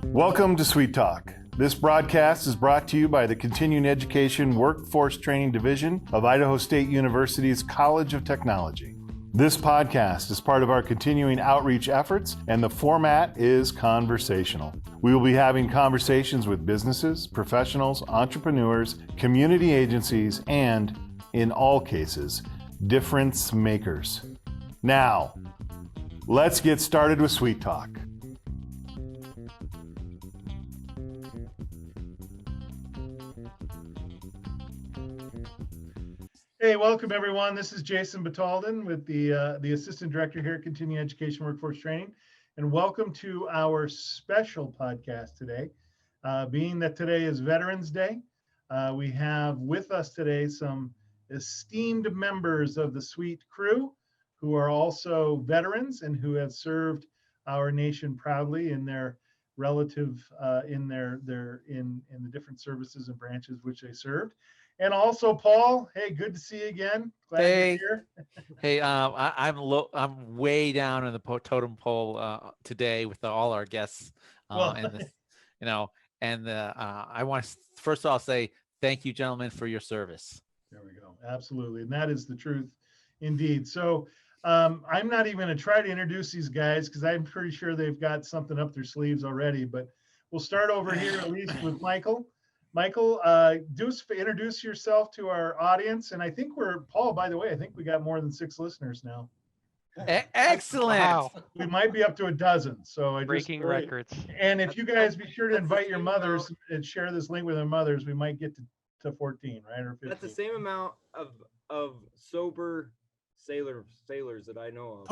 Welcome to Sweet Talk. This broadcast is brought to you by the Continuing Education Workforce Training Division of Idaho State University's College of Technology. This podcast is part of our continuing outreach efforts, and the format is conversational. We will be having conversations with businesses, professionals, entrepreneurs, community agencies, and, in all cases, difference makers. Now, let's get started with Sweet Talk. Hey, welcome everyone. This is Jason Batalden with the Assistant Director here at Continuing Education Workforce Training. And welcome to our special podcast today. Being that today is Veterans Day, we have with us today some esteemed members of the SEWT crew who are also veterans and who have served our nation proudly in their relative, in the different services and branches which they served. And also, Paul, hey, good to see you again. Glad you're here. Hey, I'm way down in the totem pole today with all our guests, and this, I want to first of all say thank you, gentlemen, for your service. There we go. Absolutely, and that is the truth, indeed. So I'm not even going to try to introduce these guys because I'm pretty sure they've got something up their sleeves already. But we'll start over here at least with Michael. Michael, introduce yourself to our audience. And I think Paul, by the way, I think we got more than 6 listeners now. Excellent. Wow. We might be up to a dozen. So Breaking records. And if you guys be sure to invite your mothers and share this link with their mothers, we might get to 14, right? Or 15. That's the same amount of sober sailors that I know of.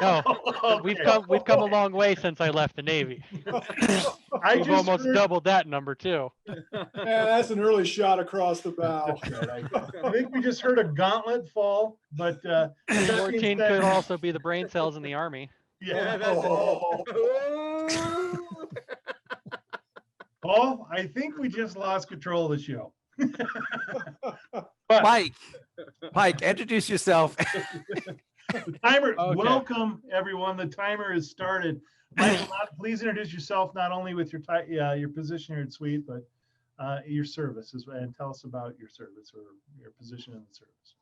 No, we've come a long way since I left the Navy. We've almost doubled that number too. Yeah, that's an early shot across the bow. I think we just heard a gauntlet fall, but 14 could also be the brain cells in the Army. Yeah. That's Paul, I think we just lost control of the show. Mike, introduce yourself. The timer. Okay. Welcome, everyone. The timer is started. Michael, please introduce yourself not only with your position here at SEWT, but your service and tell us about your service or your position in the service.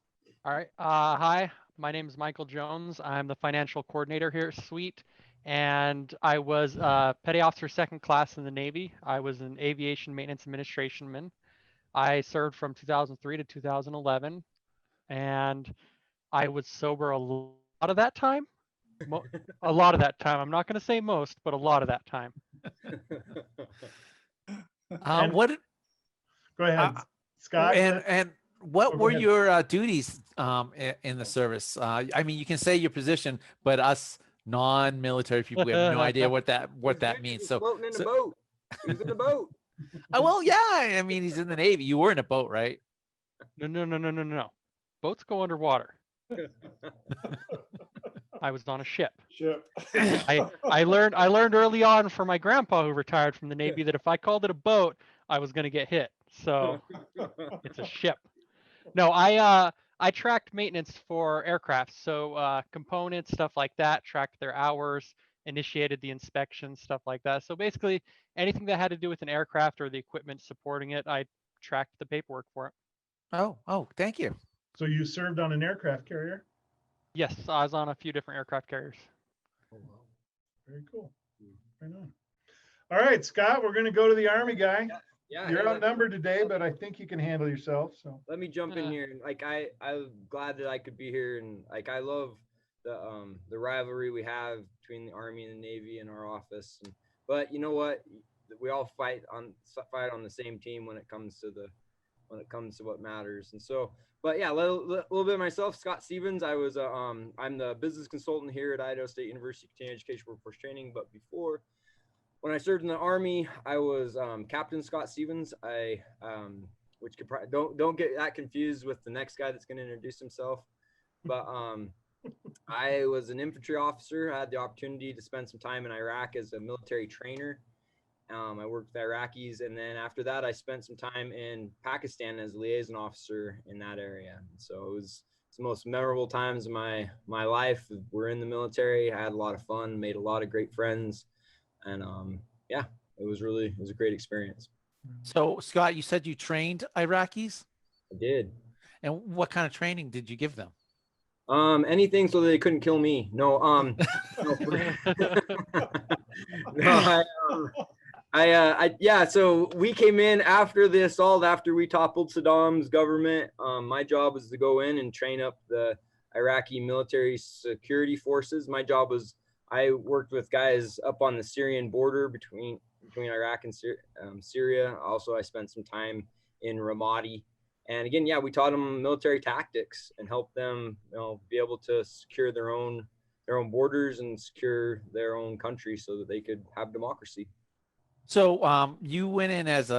All right. Hi, my name is Michael Jones. I'm the financial coordinator here at SEWT, and I was Petty Officer Second Class in the Navy. I was an aviation maintenance administrationman. I served from 2003 to 2011, and I was sober a lot of that time. A lot of that time. I'm not going to say most, but a lot of that time. Go ahead, Scott. And what were your duties in the service? I mean, you can say your position, but us non-military people, we have no idea what that means. So floating in a boat. He was in a boat. Well, yeah. I mean, he's in the Navy. You were in a boat, right? No. Boats go underwater. I was on a ship. I learned early on from my grandpa, who retired from the Navy, that if I called it a boat, I was going to get hit. So it's a ship. No, I tracked maintenance for aircraft. So components, stuff like that, tracked their hours, initiated the inspection, stuff like that. So basically anything that had to do with an aircraft or the equipment supporting it, I tracked the paperwork for it. Oh, thank you. So you served on an aircraft carrier? Yes, I was on a few different aircraft carriers. Oh, wow. Very cool. Right on. All right, Scott, we're going to go to the Army guy. Yeah. You're outnumbered today, but I think you can handle yourself. So Let me jump in here. Like I'm glad that I could be here, and like I love the rivalry we have between the Army and the Navy in our office. But you know what? We all fight on the same team when it comes to what matters. And so, but yeah, a little bit of myself, Scott Stevens. I was I'm the business consultant here at Idaho State University Continuing Education Workforce Training. But before, when I served in the Army, I was Captain Scott Stevens. Which could probably don't get that confused with the next guy that's going to introduce himself. But I was an infantry officer. I had the opportunity to spend some time in Iraq as a military trainer. I worked with Iraqis, and then after that, I spent some time in Pakistan as a liaison officer in that area. So it's the most memorable times of my life. We're in the military. I had a lot of fun, made a lot of great friends, and yeah, it was a great experience. So Scott, you said you trained Iraqis? I did. And what kind of training did you give them? Anything so that they couldn't kill me. No, no, yeah. So we came in after the assault, after we toppled Saddam's government. My job was to go in and train up the Iraqi military security forces. My job was, I worked with guys up on the Syrian border between Iraq and Syria. Also, I spent some time in Ramadi. And again, yeah, we taught them military tactics and helped them, be able to secure their own borders and secure their own country so that they could have democracy. So you went in as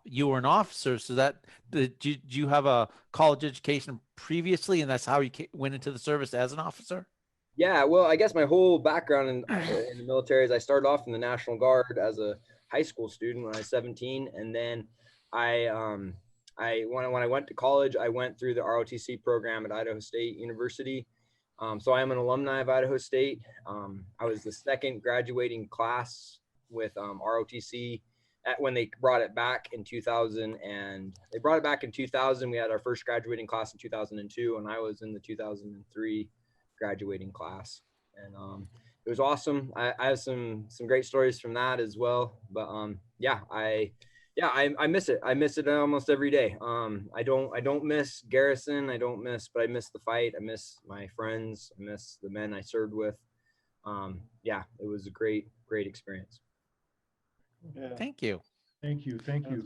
you were an officer. So that did you have a college education previously, and that's how you went into the service as an officer? Yeah, well, I guess my whole background in the military is I started off in the National Guard as a high school student when I was 17, and then when I went to college, I went through the ROTC program at Idaho State University. So I am an alumni of Idaho State. I was the second graduating class with ROTC when they brought it back in 2000, and they brought it back in 2000. We had our first graduating class in 2002, and I was in the 2003 graduating class, and it was awesome. I have some great stories from that as well. But I miss it. I miss it almost every day. I don't miss Garrison. But I miss the fight. I miss my friends. I miss the men I served with. It was a great experience. Yeah. Thank you. Cool.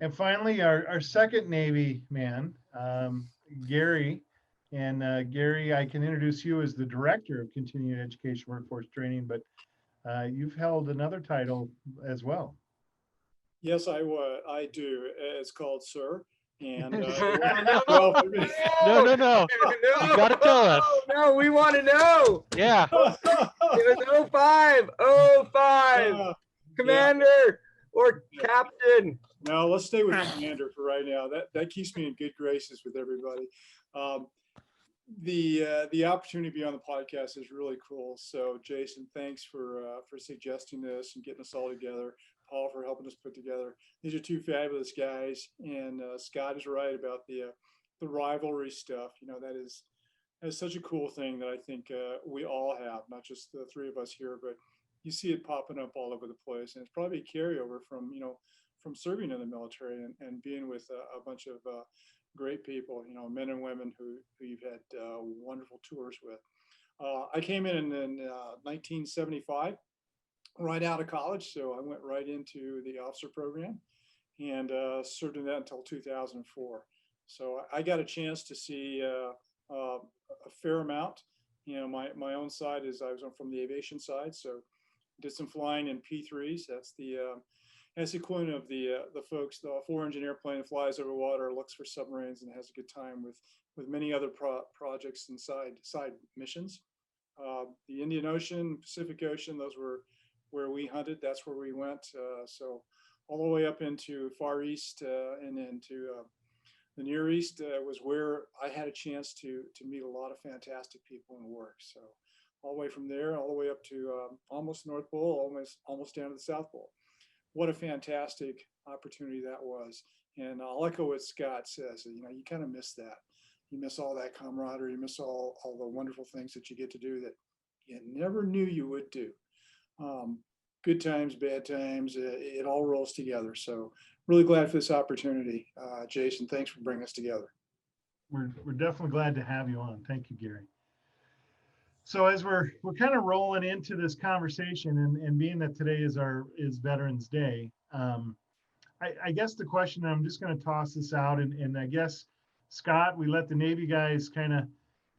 And finally, our second Navy man, Gary. And Gary, I can introduce you as the Director of Continuing Education Workforce Training, but you've held another title as well. Yes, I do. It's called Sir. And no. You gotta tell us. No, we want to know. Yeah. It was 05. Commander or Captain. No, let's stay with Commander for right now. That keeps me in good graces with everybody. The opportunity to be on the podcast is really cool. So Jason, thanks for suggesting this and getting us all together. Paul for helping us put together. These are two fabulous guys, and Scott is right about the rivalry stuff. That is such a cool thing that I think we all have, not just the three of us here, but you see it popping up all over the place, and it's probably a carryover from serving in the military and being with a bunch of great people, men and women who you've had wonderful tours with. I came in 1975, right out of college, so I went right into the officer program and served in that until 2004. So I got a chance to see a fair amount. My own side is I was from the aviation side, so did some flying in P3s. That's the equivalent of the folks, the 4-engine airplane that flies over water, looks for submarines, and has a good time with many other projects and side missions. The Indian Ocean, Pacific Ocean, those were where we hunted. That's where we went. So all the way up into Far East and into the Near East was where I had a chance to meet a lot of fantastic people and work. So all the way from there, all the way up to almost North Pole, almost down to the South Pole. What a fantastic opportunity that was. And I'll echo what Scott says. You kind of miss that. You miss all that camaraderie. You miss all the wonderful things that you get to do that you never knew you would do. Good times, bad times, it all rolls together. So really glad for this opportunity. Jason, thanks for bringing us together. We're definitely glad to have you on. Thank you, Gary. So as we're kind of rolling into this conversation, and being that today is Veterans Day, I guess the question, I'm just going to toss this out, and I guess, Scott, we let the Navy guys kind of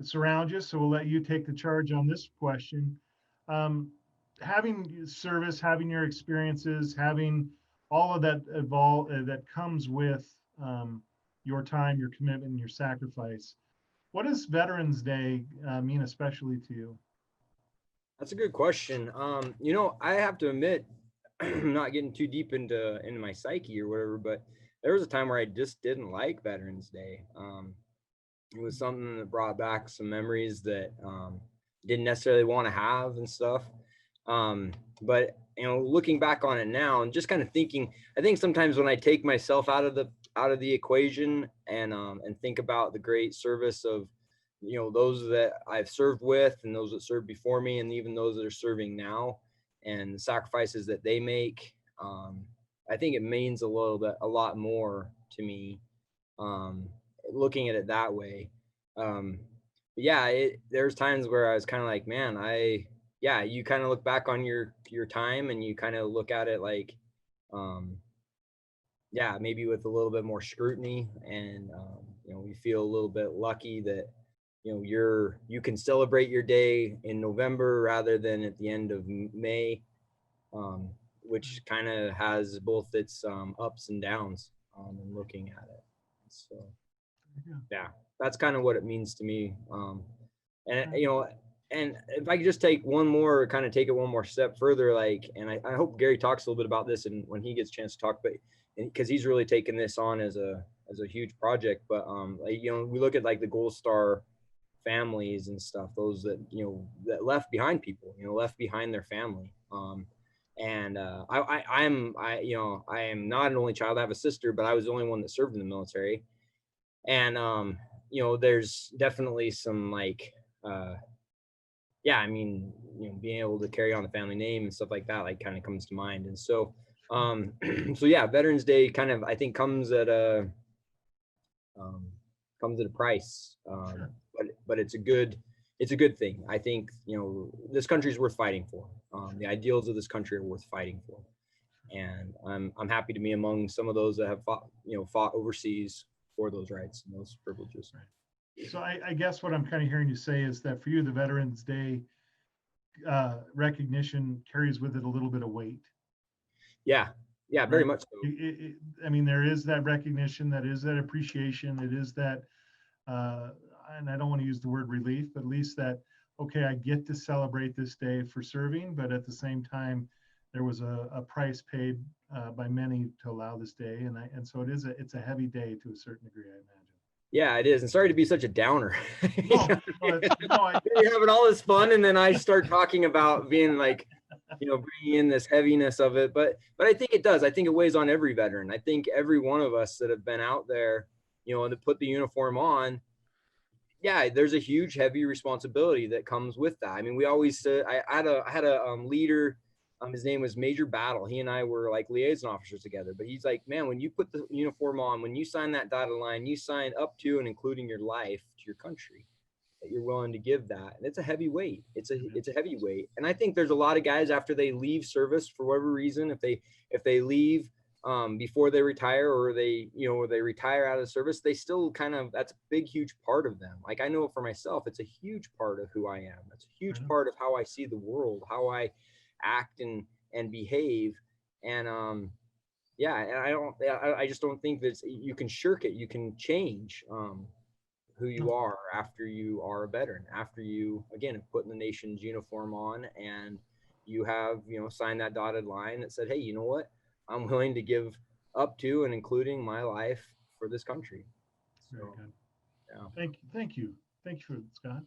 surround you, so we'll let you take the charge on this question. Having service, having your experiences, having all of that that comes with your time, your commitment, and your sacrifice, what does Veterans Day mean especially to you? That's a good question. I have to admit, not getting too deep into my psyche or whatever, but there was a time where I just didn't like Veterans Day. It was something that brought back some memories that didn't necessarily want to have and stuff. But looking back on it now and just kind of thinking, I think sometimes when I take myself out of the equation and think about the great service of those that I've served with and those that served before me and even those that are serving now and the sacrifices that they make, I think it means a lot more to me, looking at it that way. There's times where I was kind of like, man, you kind of look back on your time and you kind of look at it like, maybe with a little bit more scrutiny, and we feel a little bit lucky that you can celebrate your day in November rather than at the end of May, which kind of has both its ups and downs in looking at it. So that's kind of what it means to me. And if I could just take it one more step further, like, and I hope Gary talks a little bit about this and when he gets a chance to talk, but because he's really taken this on as a huge project. But we look at like the Gold Star families and stuff, those that that left behind people, left behind their family. I am not an only child. I have a sister, but I was the only one that served in the military. And there's definitely some like being able to carry on the family name and stuff like that, like, kind of comes to mind. And so Veterans Day kind of, I think, comes at a price, but it's a good thing. I think this country is worth fighting for. The ideals of this country are worth fighting for, and I'm happy to be among some of those that have fought overseas for those rights and those privileges. So I guess what I'm kind of hearing you say is that for you, the Veterans Day recognition carries with it a little bit of weight. Yeah, very much so. I mean, there is that recognition, that is that appreciation, it is that, and I don't want to use the word relief, but at least that, okay, I get to celebrate this day for serving, but at the same time, there was a price paid by many to allow this day, and so it's a heavy day to a certain degree, I imagine. Yeah, it is. And sorry to be such a downer. No, You're having all this fun, and then I start talking about being like, bringing in this heaviness of it. But I think it does. I think it weighs on every veteran. I think every one of us that have been out there, and to put the uniform on, there's a huge, heavy responsibility that comes with that. I mean, we always said, I had a leader. His name was Major Battle. He and I were like liaison officers together. But he's like, man, when you put the uniform on, when you sign that dotted line, you sign up to and including your life to your country, that you're willing to give that. And it's a heavy weight. It's a heavy weight. And I think there's a lot of guys after they leave service for whatever reason, if they leave before they retire, or they retire out of service, they still that's a big, huge part of them. Like, I know for myself, it's a huge part of who I am. It's a huge part of how I see the world, how I act and behave. And I just don't think that you can shirk it. You can change who you are after you are a veteran, after you again have put in the nation's uniform on, and you have signed that dotted line that said, hey, you know what, I'm willing to give up to and including my life for this country. So, very good. Thank you for it, Scott.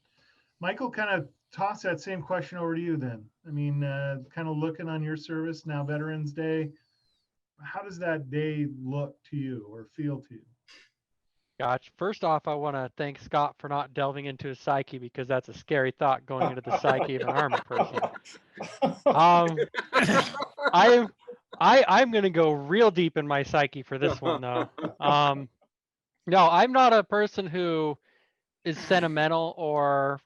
Michael, kind of toss that same question over to you then. I mean, kind of looking on your service now, Veterans Day, how does that day look to you or feel to you? Gotcha. First off, I want to thank Scott for not delving into his psyche, because that's a scary thought, going into the psyche of an Army person. I'm going to go real deep in my psyche for this one, though. No, I'm not a person who is sentimental or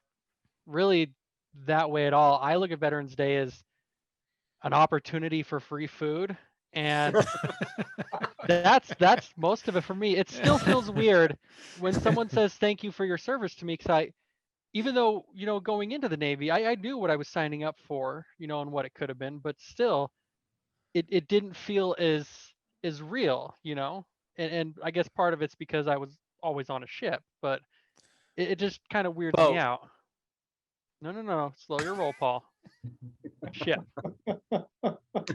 really that way at all. I look at Veterans Day as an opportunity for free food, and that's most of it for me. It still feels weird when someone says thank you for your service to me, because even though going into the Navy, I knew what I was signing up for, and what it could have been, but still it didn't feel as real, and I guess part of it's because I was always on a ship, but it just kind of weirds me out. No, slow your roll, Paul. Ship. But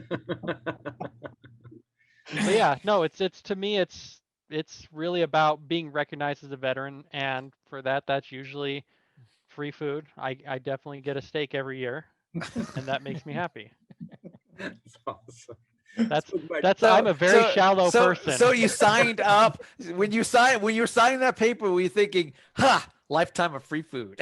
yeah, no, it's to me, it's really about being recognized as a veteran, and for that, that's usually free food. I definitely get a steak every year, and that makes me happy. That's awesome. That's So, like, that's I'm a very shallow person. So you signed up when you were signing that paper, were you thinking, "Ha, lifetime of free food"?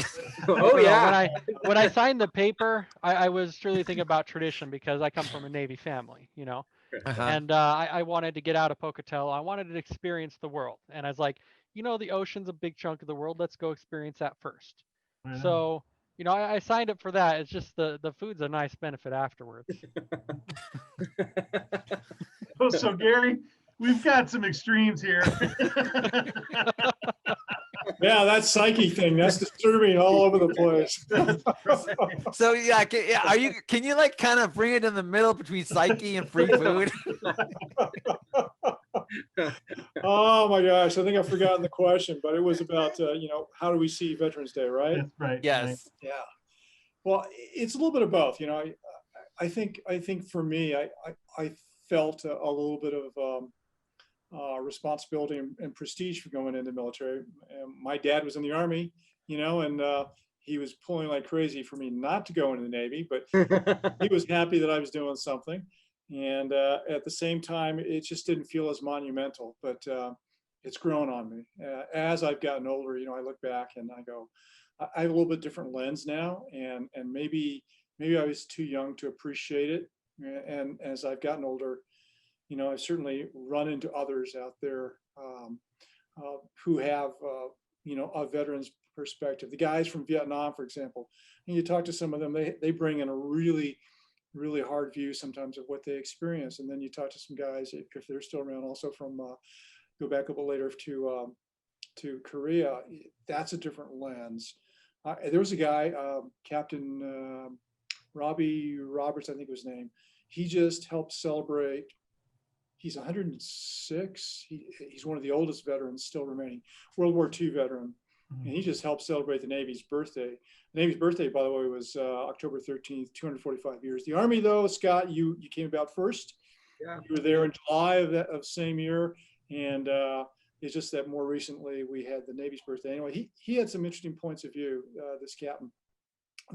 oh No, yeah. when I signed the paper, I was truly thinking about tradition because I come from a Navy family, Uh-huh. and I wanted to get out of Pocatello. I wanted to experience the world, and I was like, the ocean's a big chunk of the world. Let's go experience that first. Right on. So, I signed up for that. It's just the food's a nice benefit afterwards. Oh, so Gary, we've got some extremes here. Yeah, that psyche thing, that's disturbing all over the place. So yeah, can you like kind of bring it in the middle between psyche and free food? Oh my gosh, I think I've forgotten the question, but it was about, how do we see Veterans Day, right? That's right. Yes. Right. Yeah. Well, it's a little bit of both. I think for me, I felt a little bit of responsibility and prestige for going into the military. My dad was in the Army, and he was pulling like crazy for me not to go into the Navy, but he was happy that I was doing something. And at the same time, it just didn't feel as monumental, but it's grown on me. As I've gotten older, I look back and I go, I have a little bit different lens now, and maybe I was too young to appreciate it. And as I've gotten older, I've certainly run into others out there who have, a veteran's perspective. The guys from Vietnam, for example, and you talk to some of them, they bring in a really, really hard view sometimes of what they experience. And then you talk to some guys, if they're still around, also from, go back a little later to Korea, that's a different lens. There was a guy, Captain Robbie Roberts, I think was his name. He just helped celebrate. He's 106. He's one of the oldest veterans still remaining, World War II veteran. And he just helped celebrate the Navy's birthday. The Navy's birthday, by the way, was October 13th, 245 years. The Army, though, Scott, you came about first. Yeah. You were there in July of same year. And it's just that more recently we had the Navy's birthday. Anyway, he had some interesting points of view, this captain,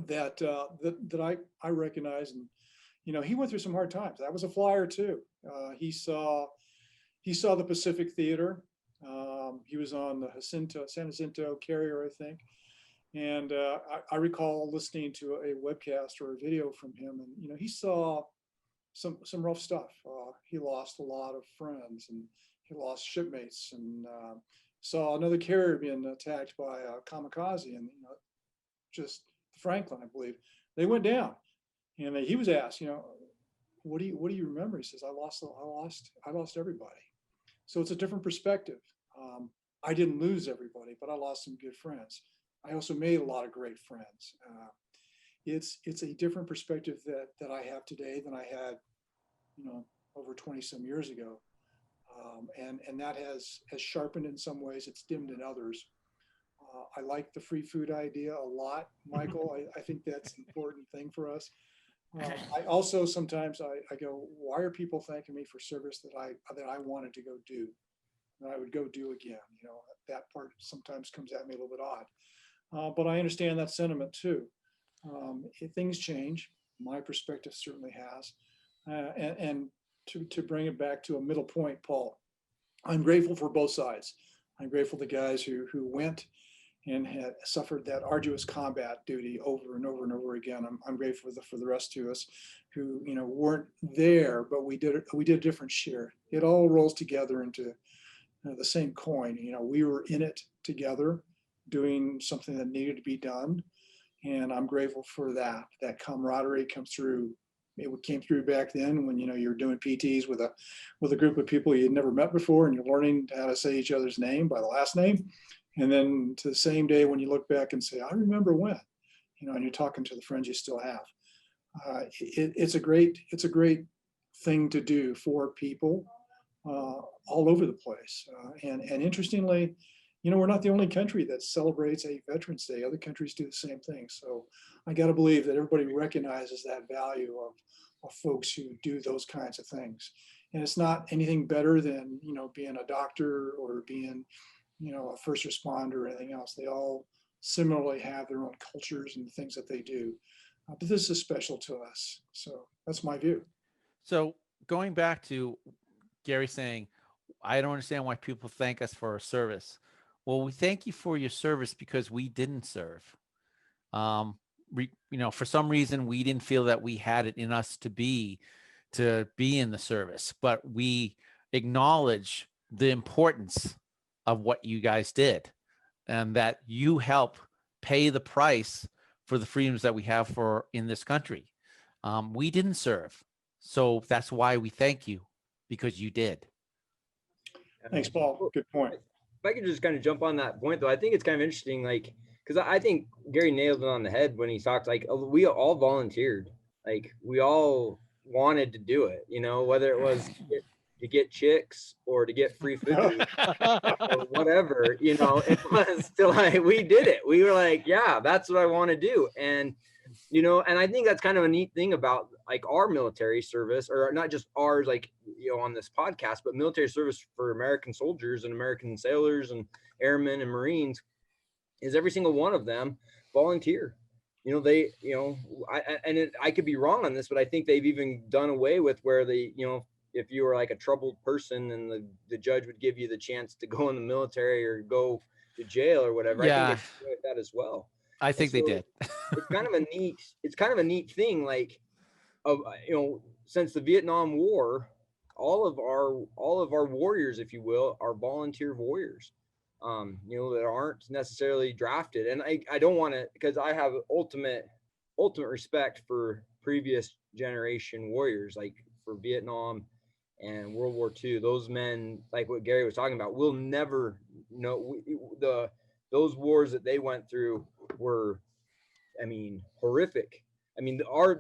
that I recognize. And, he went through some hard times. I was a flyer too. He saw the Pacific Theater. He was on the San Jacinto carrier, I think. And I recall listening to a webcast or a video from him, and he saw some rough stuff. He lost a lot of friends, and he lost shipmates, and saw another carrier being attacked by a kamikaze, and just Franklin, I believe, they went down. And he was asked, what do you remember? He says, I lost everybody. So it's a different perspective. I didn't lose everybody, but I lost some good friends. I also made a lot of great friends. It's a different perspective that I have today than I had, over 20 some years ago. And that has sharpened in some ways, it's dimmed in others. I like the free food idea a lot, Michael. I think that's an important thing for us. I also sometimes I go, why are people thanking me for service that I wanted to go do, that I would go do again? That part sometimes comes at me a little bit odd, but I understand that sentiment too. Things change. My perspective certainly has, and to bring it back to a middle point, Paul, I'm grateful for both sides. I'm grateful to guys who went and had suffered that arduous combat duty over and over and over again. I'm grateful for the rest of us who weren't there, but we did a different share. It all rolls together into the same coin. We were in it together, doing something that needed to be done, and I'm grateful for that. That camaraderie comes through. It came through back then when you're doing PTs with a group of people you'd never met before, and you're learning how to say each other's name by the last name. And then to the same day when you look back and say, I remember when, and you're talking to the friends you still have. It's a great thing to do for people all over the place. And interestingly, we're not the only country that celebrates a Veterans Day. Other countries do the same thing. So I got to believe that everybody recognizes that value folks who do those kinds of things. And it's not anything better than, being a doctor or being, a first responder or anything else. They all similarly have their own cultures and things that they do. But this is special to us. So that's my view. So going back to Gary saying, I don't understand why people thank us for our service. Well, we thank you for your service because we didn't serve. For some reason, we didn't feel that we had it in us to be in the service, but we acknowledge the importance of what you guys did and that you help pay the price for the freedoms that we have in this country. We didn't serve. So that's why we thank you, because you did. Thanks, Paul. Good point. If I could just kind of jump on that point, though, I think it's kind of interesting, like, because I think Gary nailed it on the head when he talked, like, we all volunteered. Like, we all wanted to do it, whether it was to get chicks or to get free food or whatever, it was still like, we did it. We were like, yeah, that's what I want to do. And, and I think that's kind of a neat thing about like our military service, or not just ours, like, on this podcast, but military service for American soldiers and American sailors and airmen and Marines is every single one of them volunteer. I could be wrong on this, but I think they've even done away with where they, if you were like a troubled person and the judge would give you the chance to go in the military or go to jail or whatever. Yeah. I think they did that as well. I think they did. It's kind of a neat thing, like, since the Vietnam War, all of our warriors, if you will, are volunteer warriors, that aren't necessarily drafted. And I don't want to, because I have ultimate respect for previous generation warriors, like for Vietnam and World War II. Those men, like what Gary was talking about, will never know those wars that they went through were, horrific.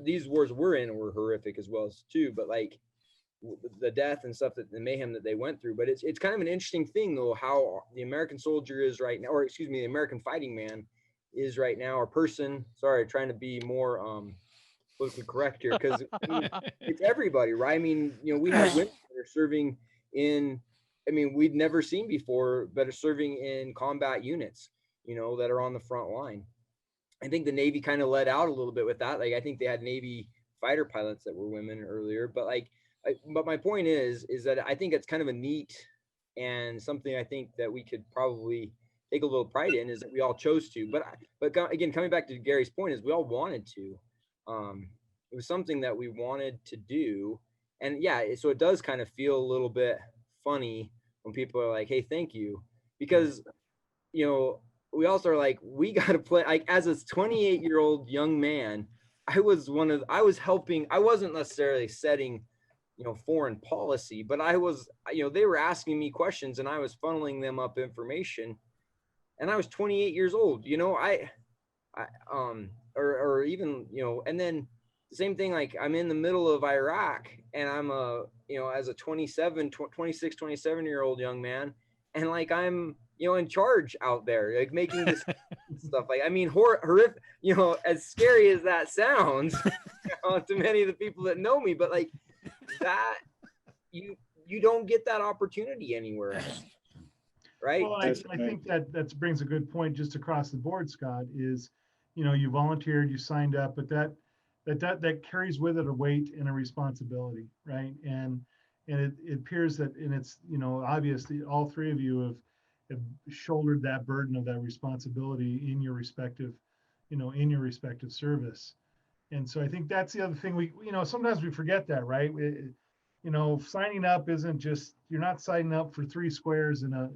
These wars we're in were horrific as well as too, but like the death and stuff, that the mayhem that they went through. But it's kind of an interesting thing, though, how the American soldier is right now, or excuse me, the American fighting man is right now, or person. Sorry, trying to be more politically correct here, because it's everybody, right? We have women that are serving in, we'd never seen before, but are serving in combat units, that are on the front line. I think the Navy kind of let out a little bit with that. Like, I think they had Navy fighter pilots that were women earlier, but but my point is that I think it's kind of a neat and something I think that we could probably take a little pride in, is that we all chose to. But again, coming back to Gary's point, is we all wanted to. It was something that we wanted to do, and yeah, so it does kind of feel a little bit funny when people are like, "Hey, thank you," because we also are like, we got to play. Like, as a 28-year-old young man, I was helping. I wasn't necessarily setting, foreign policy, but I was, they were asking me questions and I was funneling them up information, and I was 28 years old, or even, and then the same thing, like, I'm in the middle of Iraq and I'm as a 26, 27-year-old young man, and like, I'm, in charge out there, like, making this stuff, like, horrific, as scary as that sounds to many of the people that know me, but like, that you don't get that opportunity anywhere else, right? Well, I think that brings a good point just across the board, Scott, is, you volunteered, you signed up, but that carries with it a weight and a responsibility, right? And it appears that, and it's, obviously all three of you have shouldered that burden of that responsibility in your respective service. And so I think that's the other thing we sometimes we forget that, right? Signing up isn't just, you're not signing up for 3 squares and a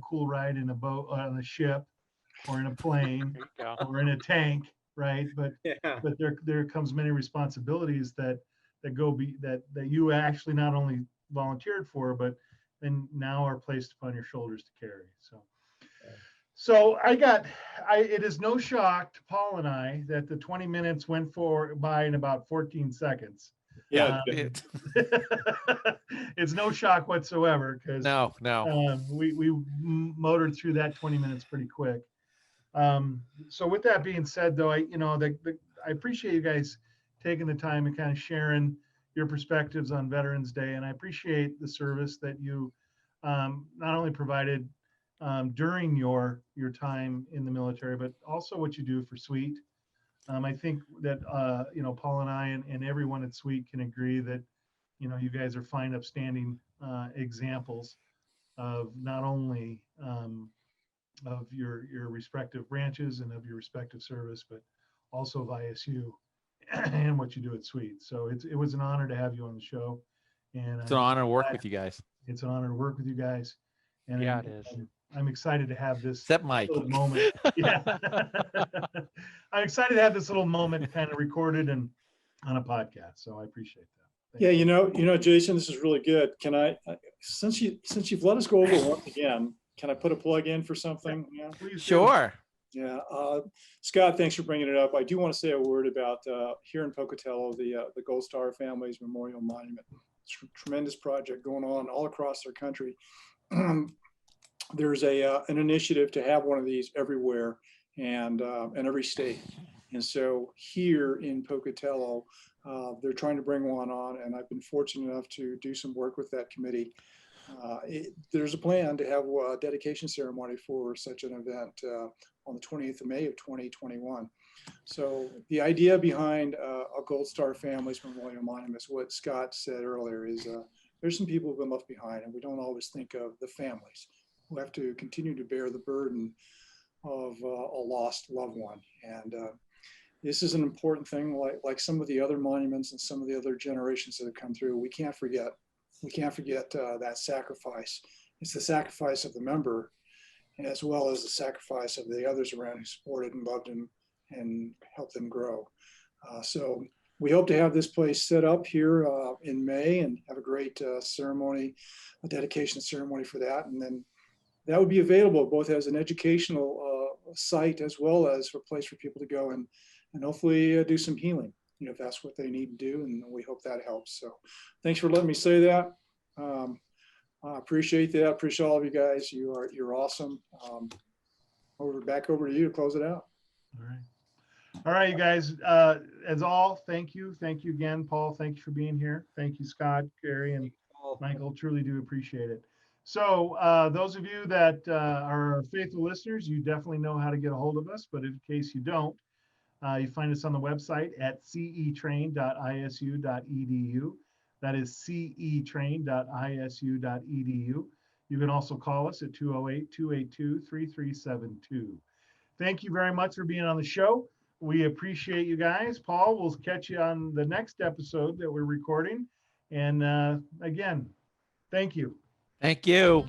cool ride in a boat, on a ship, or in a plane, or in a tank, right? But there comes many responsibilities that you actually not only volunteered for, but then now are placed upon your shoulders to carry. So it is no shock to Paul and I that the 20 minutes went by in about 14 seconds. Yeah. It's no shock whatsoever, because no. We motored through that 20 minutes pretty quick. So with that being said, though, I appreciate you guys taking the time and kind of sharing your perspectives on Veterans Day. And I appreciate the service that you not only provided during your time in the military, but also what you do for CEWT. I think that, Paul and I and everyone at CEWT can agree that, you guys are fine, upstanding examples of not only of your respective branches and of your respective service, but also of ISU and what you do at CEWT. So it was an honor to have you on the show. And It's an honor to work with you guys. It's an honor to work with you guys. And Yeah, it is. I'm excited to have this Except Mike. little moment. Yeah. I'm excited to have this little moment kind of recorded and on a podcast. So I appreciate that. Yeah, Jason, this is really good. Can I, since you've let us go over it once again, can I put a plug in for something? Yeah, Please do. Sure. Yeah, Scott, thanks for bringing it up. I do want to say a word about here in Pocatello, the Gold Star Families Memorial Monument. It's a tremendous project going on all across our country. There's an initiative to have one of these everywhere and in every state. And so here in Pocatello, they're trying to bring one on, and I've been fortunate enough to do some work with that committee. There's a plan to have a dedication ceremony for such an event on the 20th of May of 2021. So the idea behind a Gold Star Families Memorial Monument is what Scott said earlier, is there's some people who've been left behind, and we don't always think of the families who have to continue to bear the burden of a lost loved one. And this is an important thing, like some of the other monuments and some of the other generations that have come through. We can't forget that sacrifice. It's the sacrifice of the member, as well as the sacrifice of the others around who supported and loved him and helped them grow. So we hope to have this place set up here in May and have a great ceremony, a dedication ceremony for that. And then that would be available both as an educational site as well as a place for people to go and hopefully do some healing, if that's what they need to do. And we hope that helps. So thanks for letting me say that. I appreciate that. Appreciate all of you guys. You're awesome. Back over to you to close it out. All right, you guys. Thank you again, Paul. Thank you for being here. Thank you, Scott, Gary, and Michael. Truly do appreciate it. So those of you that are faithful listeners, you definitely know how to get a hold of us. But in case you don't, you find us on the website at cetrain.isu.edu. That is cetrain.isu.edu. You can also call us at 208-282-3372. Thank you very much for being on the show. We appreciate you guys. Paul, we'll catch you on the next episode that we're recording. And again, thank you. Thank you.